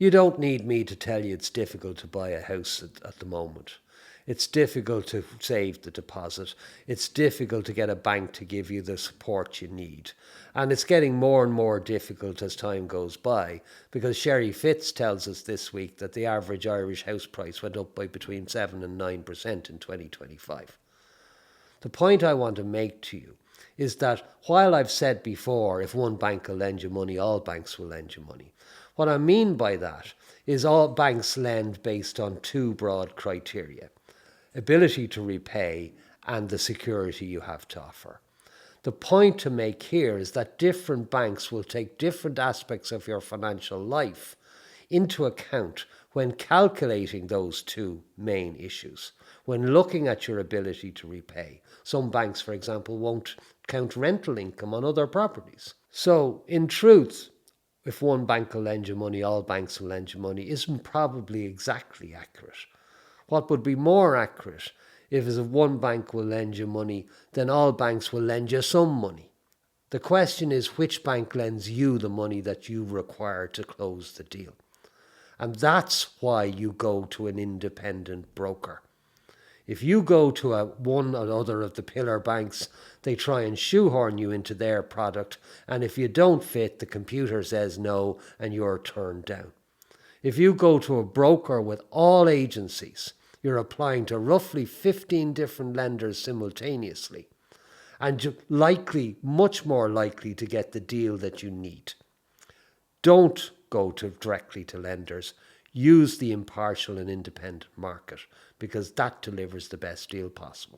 You don't need me to tell you it's difficult to buy a house at the moment. It's difficult to save the deposit. It's difficult to get a bank to give you the support you need. And it's getting more and more difficult as time goes by, because Sherry Fitz tells us this week that the average Irish house price went up by between 7 and 9% in 2025. The point I want to make to you is that while I've said before, if one bank will lend you money, all banks will lend you money. What I mean by that is all banks lend based on two broad criteria: ability to repay and the security you have to offer. The point to make here is that different banks will take different aspects of your financial life into account when calculating those two main issues. When looking at your ability to repay, some banks, for example, won't count rental income on other properties. So, in truth, if one bank will lend you money, all banks will lend you money, isn't probably exactly accurate. What would be more accurate if one bank will lend you money, then all banks will lend you some money. The question is which bank lends you the money that you require to close the deal. And that's why you go to an independent broker. If you go to one or other of the pillar banks, they try and shoehorn you into their product, and if you don't fit, the computer says no and you're turned down. If you go to a broker with all agencies, you're applying to roughly 15 different lenders simultaneously, and you're much more likely to get the deal that you need. Don't go directly to lenders. Use the impartial and independent market, because that delivers the best deal possible.